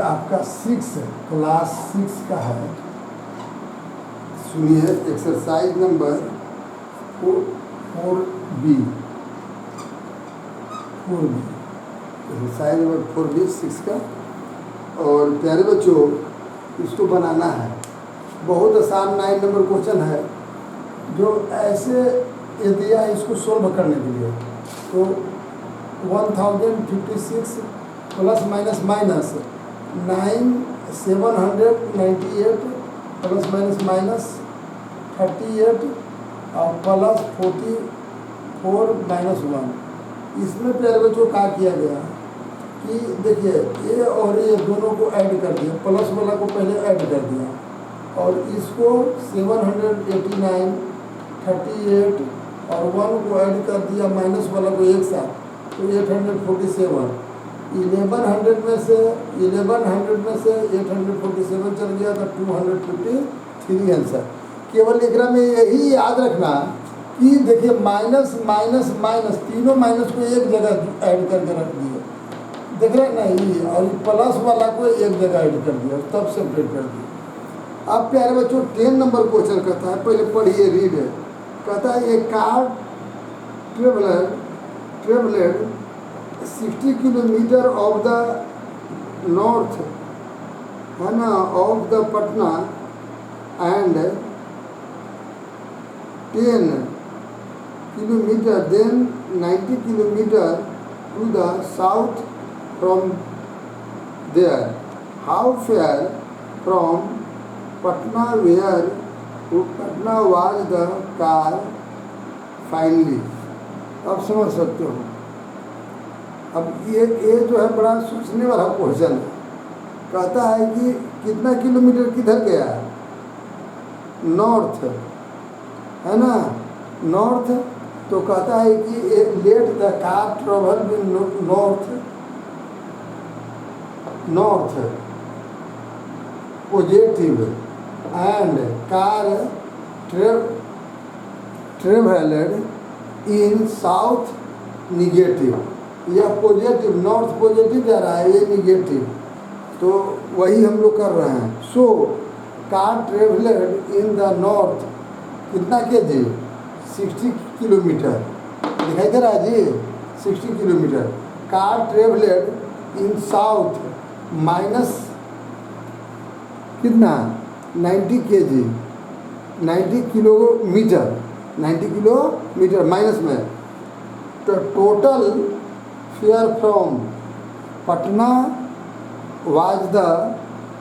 आपका क्लास 6 का है। सुनिए exercise number 4B exercise number 4B 6 का। और प्यारे बच्चों, इसको बनाना है। बहुत आसान 9 नंबर क्वेश्चन है जो ऐसे ये दिया है इसको सोल्व करने के लिए। तो 1056 plus minus minus 9798 plus minus minus 38 और प्लस 44 माइनस 1। इसमें प्यारे बच्चों क्या किया गया कि देखिए ए और ए दोनों को ऐड कर दिया, प्लस वाला को पहले ऐड कर दिया और इसको 789 38 और 1 को ऐड कर दिया, माइनस वाला को एक साथ, तो 847। 1100 में से 847 चल गया तो 253 आंसर। केवल एक में यही याद रखना कि देखिए माइनस माइनस माइनस तीनों माइनस को एक जगह ऐड करके रख दिए, देख रहे ना ये, और प्लस वाला को एक जगह ऐड कर दिया तब सेपरेट कर दिया। अब प्यारे बच्चों 10 नंबर क्वेश्चन कहता है, पहले पढ़िए रीड है। कहता है ये car travelled 60 kilometre of the north है ना of the Patna and 10 kilometre then 90 kilometre to the south from there. How fair from Patna where to Patna was the car finally. अब समझ सकते हो। अब ये जो है बड़ा सोचने वाला क्वेश्चन है। कहता है कि कितना किलोमीटर किधर गया है, नॉर्थ है ना, नॉर्थ। तो कहता है कि let the car travel in north positive and car travelled in south negative. या पॉजिटिव, नॉर्थ पॉजिटिव जा रहा है, ये निगेटिव, तो वही हम लोग कर रहे हैं। So car travelled in the north कितना केजी, 60 किलोमीटर दिखाई दे रहा है जी, 60 kilometre. Car travelled in south minus कितना 90 केजी, 90 किलोमीटर माइनस में। तो total fare from Patna was the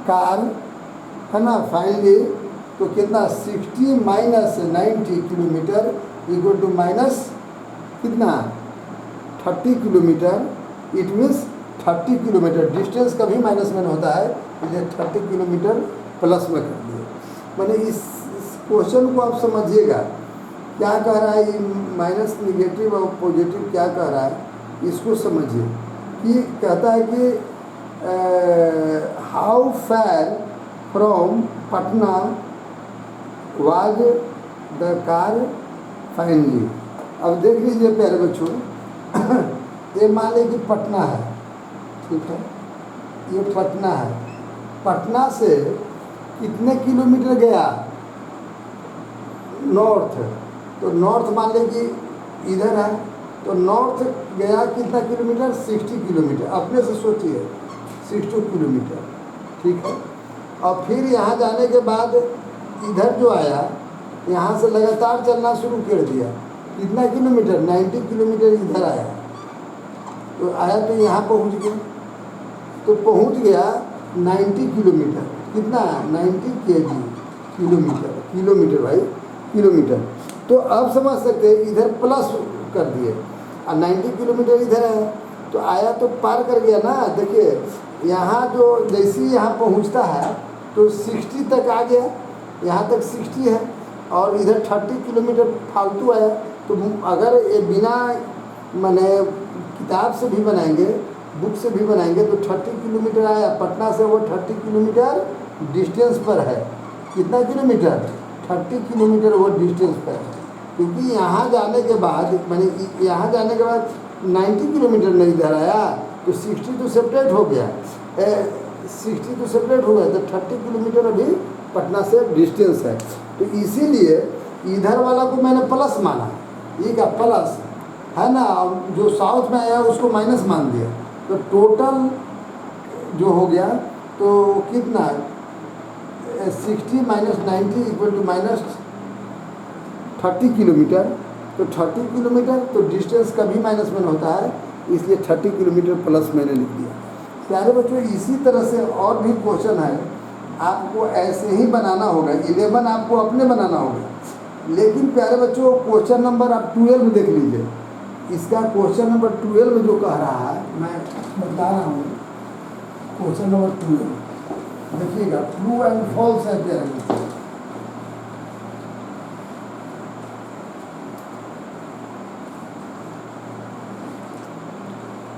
car है ना फाइनली, तो कितना 60 minus 90 kilometre equal to minus कितना 30 kilometre. It means 30 kilometre distance कभी माइनस में होता है, इसलिए 30 किलोमीटर प्लस में कर दिए। मैंने इस क्वेश्चन को आप समझिएगा क्या कह रहा है, माइनस निगेटिव और पॉजिटिव क्या कह रहा है, इसको समझिए। कि कहता है कि how fair from Patna was the car finally. अब देख लीजिए प्यारे बच्चों, ये मान लीजिए कि पटना है, ठीक है, ये पटना है। पटना से कितने किलोमीटर गया, नॉर्थ। तो नॉर्थ मान लीजिए इधर है, तो नॉर्थ गया कितना किलोमीटर, 60 किलोमीटर। अपने से सोचिए 60 किलोमीटर, ठीक है। और फिर यहाँ जाने के बाद इधर जो आया, यहाँ से लगातार चलना शुरू कर दिया, कितना किलोमीटर, 90 किलोमीटर इधर आया। तो आया तो यहाँ पहुँच गया, तो पहुँच गया 90 किलोमीटर, कितना 90 केजी, किलोमीटर भाई, किलोमीटर। तो अब समझ सकते हैं इधर प्लस कर दिए और 90 किलोमीटर इधर है, तो आया तो पार कर गया ना। देखिए यहाँ जो जैसे ही यहाँ पहुँचता है तो 60 तक आ गया, यहाँ तक 60 है और इधर 30 किलोमीटर फालतू आया। तो अगर ये बिना माने किताब से भी बनाएंगे, बुक से भी बनाएंगे, तो 30 किलोमीटर आया। पटना से वो 30 किलोमीटर डिस्टेंस पर है। कितना किलोमीटर, 30 किलोमीटर वो डिस्टेंस पर है। क्योंकि यहाँ जाने के बाद मैंने यहाँ जाने के बाद 90 किलोमीटर नहीं इधर आया, तो 60 तो सेपरेट हो गया। 60 तो सेपरेट हो गए, तो 30 किलोमीटर अभी पटना से डिस्टेंस है। तो इसीलिए इधर वाला को मैंने प्लस माना, ये क्या प्लस है ना, जो साउथ में आया उसको माइनस मान दिया, तो टोटल जो हो गया तो कितना 60 minus 90 equal to minus 30 kilometre. तो 30 किलोमीटर तो डिस्टेंस कभी माइनस में होता है, इसलिए 30 किलोमीटर प्लस मैंने लिख दिया। प्यारे बच्चों, इसी तरह से और भी क्वेश्चन है, आपको ऐसे ही बनाना होगा। 11 आपको अपने बनाना होगा, लेकिन प्यारे बच्चों क्वेश्चन नंबर आप 12 देख लीजिए। इसका क्वेश्चन नंबर 12 जो कह रहा है, मैं बता रहा हूँ क्वेश्चन नंबर 12 देखिएगा, ट्रू एंड फॉल्स है प्यारे बच्चों।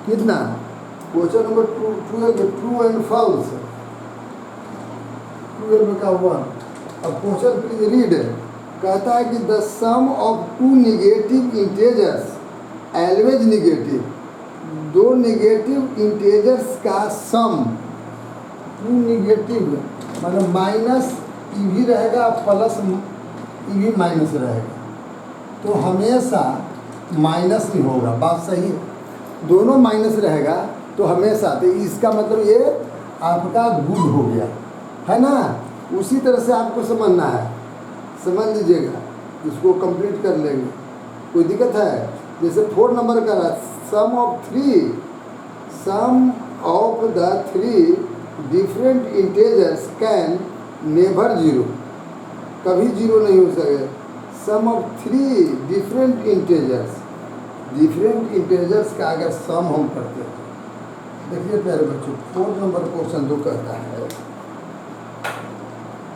कितना question number 12 true and false, 12 का 1। अब क्वेश्चन प्लीज रीड, कहता है कि the sum of two negative integers always negative, दो नेगेटिव इंटेजर्स का सम, टू नेगेटिव मतलब माइनस ई भी रहेगा प्लस ई भी माइनस रहेगा, तो हमेशा माइनस ही होगा। बात सही है, दोनों माइनस रहेगा तो हमेशा, तो इसका मतलब ये आपका गुड हो गया है ना। उसी तरह से आपको समझना है, समझ लीजिएगा, इसको कंप्लीट कर लेंगे, कोई दिक्कत है। जैसे 4 नंबर का रहा, sum of the 3 different integers can never zero, कभी जीरो नहीं हो सके। सम ऑफ 3 डिफरेंट इंटेजर्स का अगर सम हम करते हैं, देखिए प्यारे बच्चों 4 नंबर क्वेश्चन जो कहता है,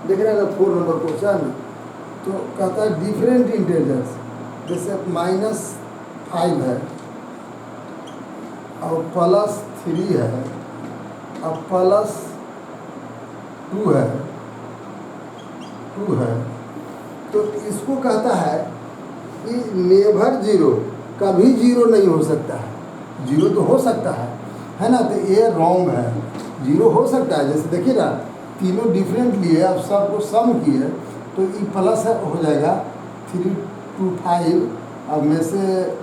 देख रहे हैं ना 4 नंबर क्वेश्चन, तो कहता है डिफरेंट इंटेजर्स, जैसे -5 है और +3 है और +2 है, तो इसको कहता है कि नेवर जीरो, कभी जीरो नहीं हो सकता है। जीरो तो हो सकता है ना, तो ये रॉन्ग है। जीरो हो सकता है, जैसे देखिए ना, तीनों डिफरेंट लिए, अब सबको सम किए तो ई प्लस हो जाएगा 3 to 5, अब में से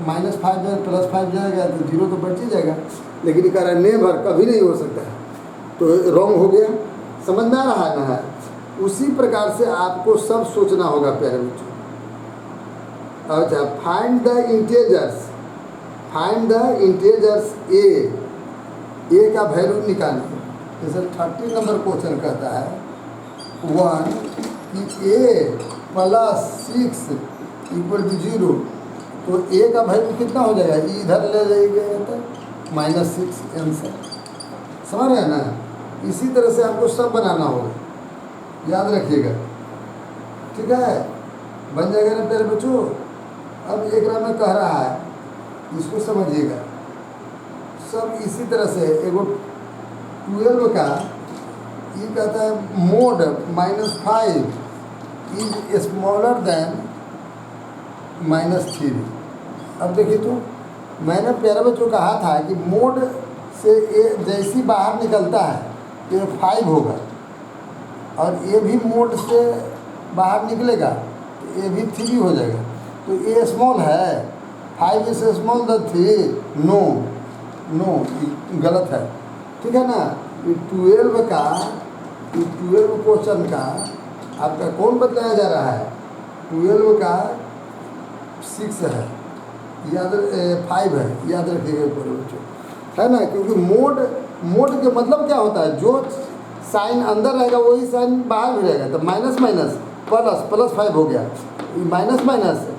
-5 जाए +5 जाएगा तो जीरो तो बच ही जाएगा, लेकिन कह रहा है नेवर, कभी नहीं हो सकता है, तो रॉन्ग हो गया। समझ में आ रहा है ना। उसी प्रकार से आपको सब सोचना होगा प्यारे बच्चों। अच्छा, फाइंड द इंटेजर्स ए का वैल्यू निकालिए। जैसे 30 नंबर क्वेश्चन कहता है 1 कि a + 6 = 0, तो a का वैल्यू कितना हो जाएगा, इधर ले जाइएगा तो -6 आंसर। समझ रहे हैं ना। इसी तरह से आपको सब बनाना होगा, याद रखिएगा, ठीक है, बन जाएगा ना प्यारे बच्चों। अब एक में कह रहा है, इसको समझिएगा, सब इसी तरह से। एगो 12 का ये कहता है मोड -5 इज स्मॉलर देन -3। अब देखिए, तो मैंने प्यारे बच्चों कहा था कि मोड से ए जैसी बाहर निकलता है ये 5 होगा, और ये भी मोड से बाहर निकलेगा तो ये भी 3 हो जाएगा। तो ये स्मॉल है, 5 इज स्मॉल द 3, नो गलत है, ठीक है ना। ये 12 क्वेश्चन का आपका कौन बतलाया जा रहा है, 12 का 6 है, 5 है, याद रखिएगा बच्चों, है ना। क्योंकि मोड के मतलब क्या होता है, जो साइन अंदर रहेगा वही साइन बाहर भी रहेगा, तो माइनस +5 हो गया,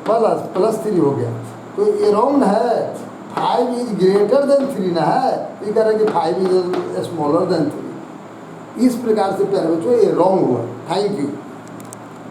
+++3 हो गया, तो ये रॉन्ग है। 5 इज ग्रेटर देन 3 ना है, ये कह रहा है कि 5 इज स्मॉलर देन 3। इस प्रकार से प्यारे बच्चों ये रॉन्ग हुआ। Thank you.